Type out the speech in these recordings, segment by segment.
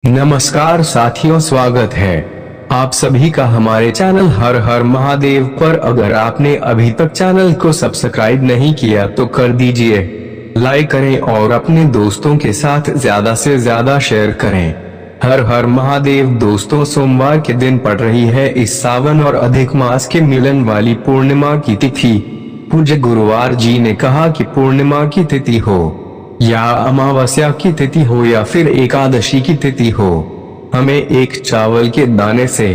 नमस्कार साथियों, स्वागत है आप सभी का हमारे चैनल हर हर महादेव पर। अगर आपने अभी तक चैनल को सब्सक्राइब नहीं किया तो कर दीजिए, लाइक करें और अपने दोस्तों के साथ ज्यादा से ज्यादा शेयर करें। हर हर महादेव। दोस्तों, सोमवार के दिन पड़ रही है इस सावन और अधिक मास के मिलन वाली पूर्णिमा की तिथि। पूज्य गुरुवार जी ने कहा कि पूर्णिमा की तिथि हो या अमावस्या की तिथि हो या फिर एकादशी की तिथि हो, हमें एक चावल के दाने से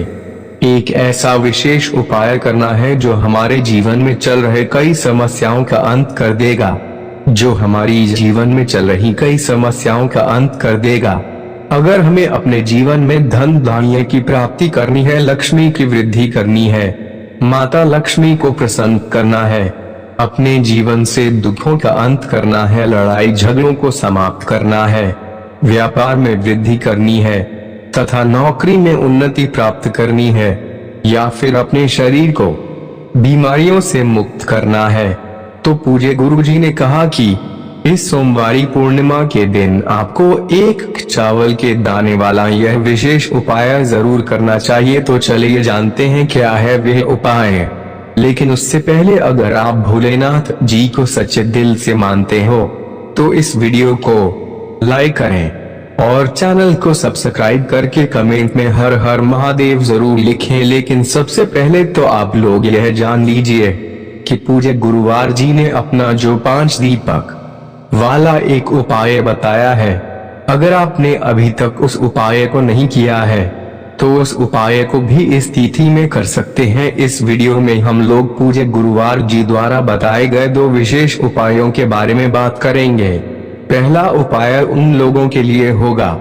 एक ऐसा विशेष उपाय करना है जो हमारे जीवन में चल रहे कई समस्याओं का अंत कर देगा। जो हमारी जीवन में चल रही कई समस्याओं का अंत कर देगा। अगर हमें अपने जीवन में धन धान्य की प्राप्ति करनी है, लक्ष्मी की वृद्धि करनी है, माता लक्ष्मी को प्रसन्न करना है, अपने जीवन से दुखों का अंत करना है, लड़ाई झगड़ों को समाप्त करना है, व्यापार में वृद्धि करनी है तथा नौकरी में उन्नति प्राप्त करनी है, या फिर अपने शरीर को बीमारियों से मुक्त करना है, तो पूज्य गुरुजी ने कहा कि इस सोमवारी पूर्णिमा के दिन आपको एक चावल के दाने वाला यह विशेष उपाय जरूर करना चाहिए। तो चलिए जानते हैं क्या है वह उपाय। लेकिन उससे पहले, अगर आप भोलेनाथ जी को सच्चे दिल से मानते हो तो इस वीडियो को लाइक करें और चैनल को सब्सक्राइब करके कमेंट में हर हर महादेव जरूर लिखें। लेकिन सबसे पहले तो आप लोग यह जान लीजिए कि पूज्य गुरुवार जी ने अपना जो 5 दीपक वाला एक उपाय बताया है, अगर आपने अभी तक उस उपाय को नहीं किया है तो उस उपाय को भी इस तिथि में कर सकते हैं। इस वीडियो में हम लोग पूज्य गुरुवार जी द्वारा बताए गए 2 विशेष उपायों के बारे में बात करेंगे। पहला उपाय उन लोगों के लिए होगा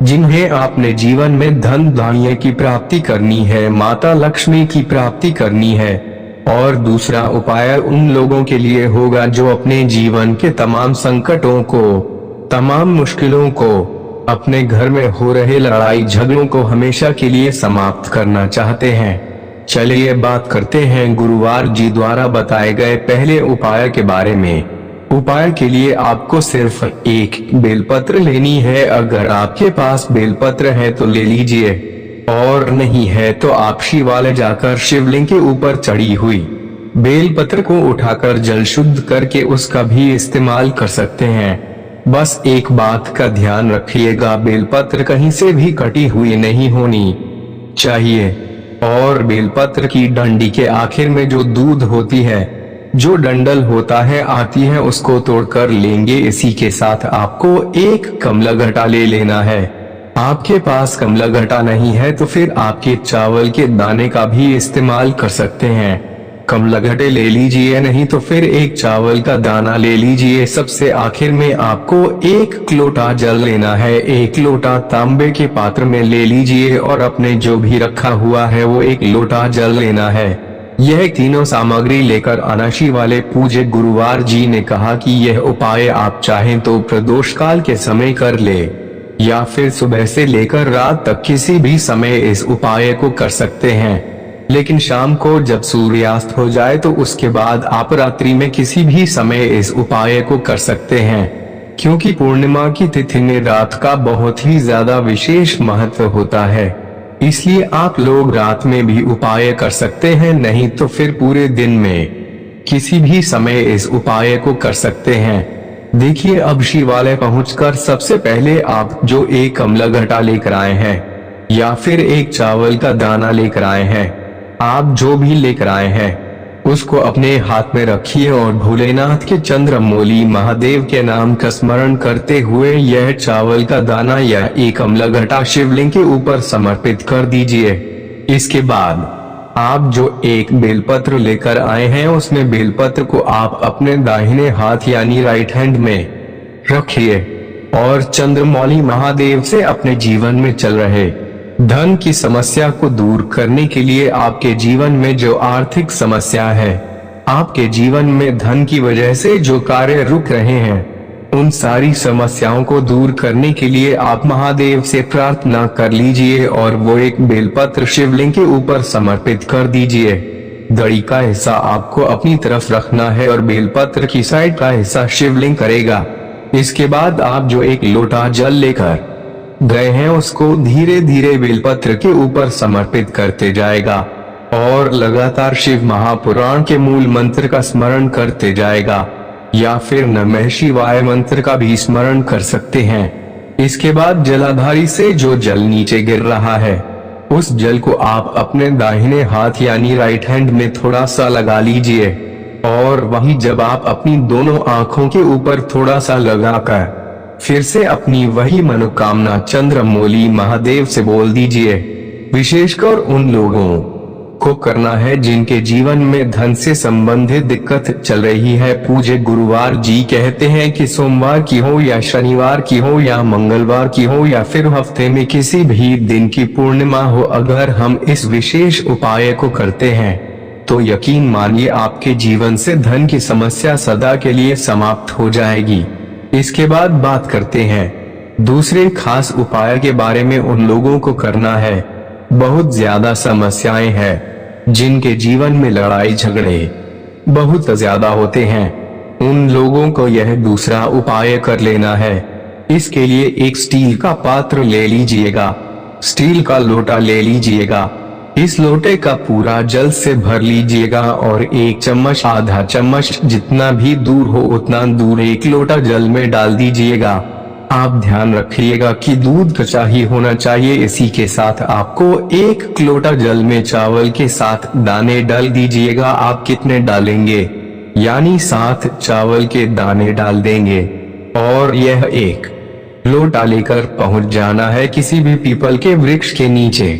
जिन्हें अपने जीवन में धन धान्य की प्राप्ति करनी है, माता लक्ष्मी की प्राप्ति करनी है। और दूसरा उपाय उन लोगों के लिए होगा जो अपने जीवन के तमाम संकटों को, तमाम मुश्किलों को, अपने घर में हो रहे लड़ाई झगड़ों को हमेशा के लिए समाप्त करना चाहते हैं। चलिए बात करते हैं गुरुवार जी द्वारा बताए गए पहले उपाय के बारे में। उपाय के लिए आपको सिर्फ एक बेलपत्र लेनी है। अगर आपके पास बेलपत्र है तो ले लीजिए, और नहीं है तो आप शिवालय जाकर शिवलिंग के ऊपर चढ़ी हुई बेलपत्र को उठाकर जल शुद्ध करके उसका भी इस्तेमाल कर सकते हैं। बस एक बात का ध्यान रखिएगा, बेलपत्र कहीं से भी कटी हुई नहीं होनी चाहिए। और बेलपत्र की डंडी के आखिर में जो दूध होती है, जो डंडल होता है आती है, उसको तोड़कर लेंगे। इसी के साथ आपको एक कमलगट्टा ले लेना है। आपके पास कमलगट्टा नहीं है तो फिर आपके चावल के दाने का भी इस्तेमाल कर सकते हैं। कमलगट्टे ले लीजिए, नहीं तो फिर एक चावल का दाना ले लीजिए। सबसे आखिर में आपको एक लोटा जल लेना है। एक लोटा तांबे के पात्र में ले लीजिए और अपने जो भी रखा हुआ है वो एक लोटा जल लेना है। यह तीनों सामग्री लेकर आना। शिवालय पूज्य गुरुवार जी ने कहा कि यह उपाय आप चाहें तो प्रदोष काल के समय कर ले या फिर सुबह से लेकर रात तक किसी भी समय इस उपाय को कर सकते हैं। लेकिन शाम को जब सूर्यास्त हो जाए तो उसके बाद आप रात्रि में किसी भी समय इस उपाय को कर सकते हैं, क्योंकि पूर्णिमा की तिथि में रात का बहुत ही ज्यादा विशेष महत्व होता है। इसलिए आप लोग रात में भी उपाय कर सकते हैं, नहीं तो फिर पूरे दिन में किसी भी समय इस उपाय को कर सकते हैं। देखिए, अब शिवालय पहुंचकर सबसे पहले आप जो एक कमलगट्टा लेकर आए हैं या फिर एक चावल का दाना लेकर आए हैं, आप जो भी लेकर आए हैं उसको अपने हाथ में रखिए और भोलेनाथ के चंद्रमौली महादेव के नाम का स्मरण करते हुए यह चावल का दाना या एक कमलगट्टा शिवलिंग के ऊपर समर्पित कर दीजिए। इसके बाद आप जो एक बेलपत्र लेकर आए हैं उसमें बेलपत्र को आप अपने दाहिने हाथ यानी राइट हैंड में रखिए और चंद्रमौली महादेव से अपने जीवन में चल रहे धन की समस्या को दूर करने के लिए, आपके जीवन में जो आर्थिक समस्या है, आपके जीवन में धन की वजह से जो कार्य रुक रहे हैं, उन सारी समस्याओं को दूर करने के लिए आप महादेव से प्रार्थना कर लीजिए और वो एक बेलपत्र शिवलिंग के ऊपर समर्पित कर दीजिए। दड़ी का हिस्सा आपको अपनी तरफ रखना है और बेलपत्र की साइड का हिस्सा शिवलिंग करेगा। इसके बाद आप जो एक लोटा जल लेकर गए हैं उसको धीरे धीरे बेलपत्र के ऊपर समर्पित करते जाएगा और लगातार शिव महापुराण के मूल मंत्र का स्मरण करते जाएगा, या फिर नमः शिवाय मंत्र का भी स्मरण कर सकते हैं। इसके बाद जलाधारी से जो जल नीचे गिर रहा है उस जल को आप अपने दाहिने हाथ यानी राइट हैंड में थोड़ा सा लगा लीजिए, और वही जब आप अपनी दोनों आंखों के ऊपर थोड़ा सा लगाकर फिर से अपनी वही मनोकामना चंद्रमौली महादेव से बोल दीजिए। विशेषकर उन लोगों को करना है जिनके जीवन में धन से संबंधित दिक्कत चल रही है। पूज्य गुरुवार जी कहते हैं कि सोमवार की हो या शनिवार की हो या मंगलवार की हो या फिर हफ्ते में किसी भी दिन की पूर्णिमा हो, अगर हम इस विशेष उपाय को करते हैं तो यकीन मानिए आपके जीवन से धन की समस्या सदा के लिए समाप्त हो जाएगी। इसके बाद बात करते हैं दूसरे खास उपाय के बारे में। उन लोगों को करना है बहुत ज्यादा समस्याएं हैं जिनके जीवन में लड़ाई झगड़े बहुत ज्यादा होते हैं, उन लोगों को यह दूसरा उपाय कर लेना है। इसके लिए एक स्टील का पात्र ले लीजिएगा, स्टील का लोटा ले लीजिएगा, इस लोटे का पूरा जल से भर लीजिएगा और एक चम्मच आधा चम्मच जितना भी दूर हो उतना दूर एक लोटा जल में डाल दीजिएगा। आप ध्यान रखिएगा कि दूध कच्चा ही होना चाहिए। इसी के साथ आपको एक लोटा जल में चावल के 7 दाने डाल दीजिएगा। आप कितने डालेंगे, यानी 7 चावल के दाने डाल देंगे और यह एक लोटा लेकर पहुंच जाना है किसी भी पीपल के वृक्ष के नीचे।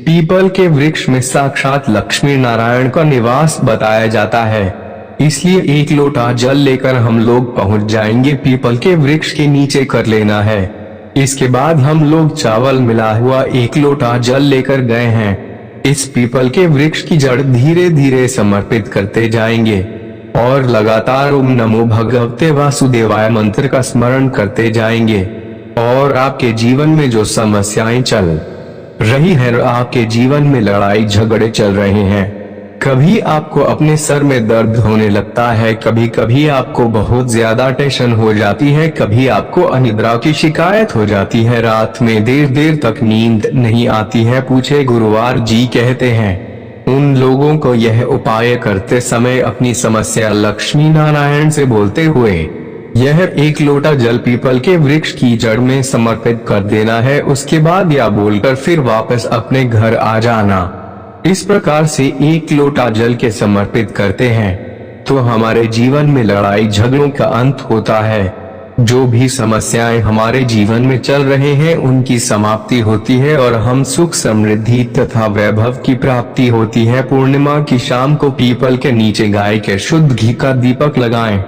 पीपल के वृक्ष में साक्षात लक्ष्मी नारायण का निवास बताया जाता है, इसलिए एक लोटा जल लेकर हम लोग पहुंच जाएंगे। पीपल के वृक्ष के नीचे कर लेना है। इसके बाद हम लोग चावल मिला हुआ एक लोटा जल लेकर गए हैं, इस पीपल के वृक्ष की जड़ धीरे धीरे समर्पित करते जाएंगे और लगातार ओम नमो भगवते वासुदेवाय मंत्र का स्मरण करते जाएंगे। और आपके जीवन में जो समस्याएं चल रही है, आपके जीवन में लड़ाई झगड़े चल रहे हैं, कभी आपको अपने सर में दर्द होने लगता है, कभी कभी आपको बहुत ज्यादा टेंशन हो जाती है, कभी आपको अनिद्रा की शिकायत हो जाती है, रात में देर देर तक नींद नहीं आती है। पूछे गुरुवार जी कहते हैं उन लोगों को यह उपाय करते समय अपनी समस्या लक्ष्मी नारायण से बोलते हुए यह एक लोटा जल पीपल के वृक्ष की जड़ में समर्पित कर देना है। उसके बाद या बोलकर फिर वापस अपने घर आ जाना। इस प्रकार से एक लोटा जल के समर्पित करते हैं तो हमारे जीवन में लड़ाई झगड़ों का अंत होता है। जो भी समस्याएं हमारे जीवन में चल रहे हैं उनकी समाप्ति होती है और हम सुख समृद्धि तथा वैभव की प्राप्ति होती है। पूर्णिमा की शाम को पीपल के नीचे गाय के शुद्ध घी का दीपक लगाएं।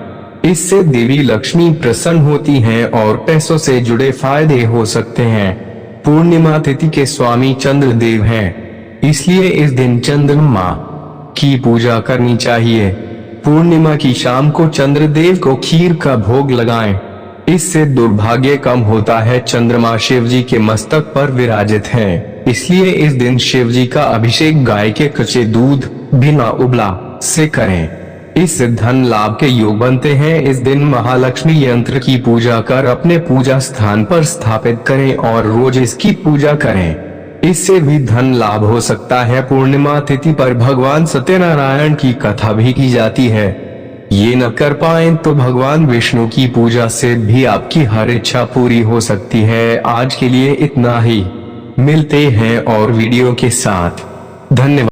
इससे देवी लक्ष्मी प्रसन्न होती हैं और पैसों से जुड़े फायदे हो सकते हैं। पूर्णिमा तिथि के स्वामी चंद्रदेव हैं, इसलिए इस दिन चंद्रमा की पूजा करनी चाहिए। पूर्णिमा की शाम को चंद्रदेव को खीर का भोग लगाएं, इससे दुर्भाग्य कम होता है। चंद्रमा शिव जी के मस्तक पर विराजित हैं, इसलिए इस दिन शिव जी का अभिषेक गाय के कच्चे दूध बिना उबला से करें, इससे धन लाभ के योग बनते हैं। इस दिन महालक्ष्मी यंत्र की पूजा कर अपने पूजा स्थान पर स्थापित करें और रोज इसकी पूजा करें, इससे भी धन लाभ हो सकता है। पूर्णिमा तिथि पर भगवान सत्यनारायण की कथा भी की जाती है। ये न कर पाए तो भगवान विष्णु की पूजा से भी आपकी हर इच्छा पूरी हो सकती है। आज के लिए इतना ही, मिलते हैं और वीडियो के साथ। धन्यवाद।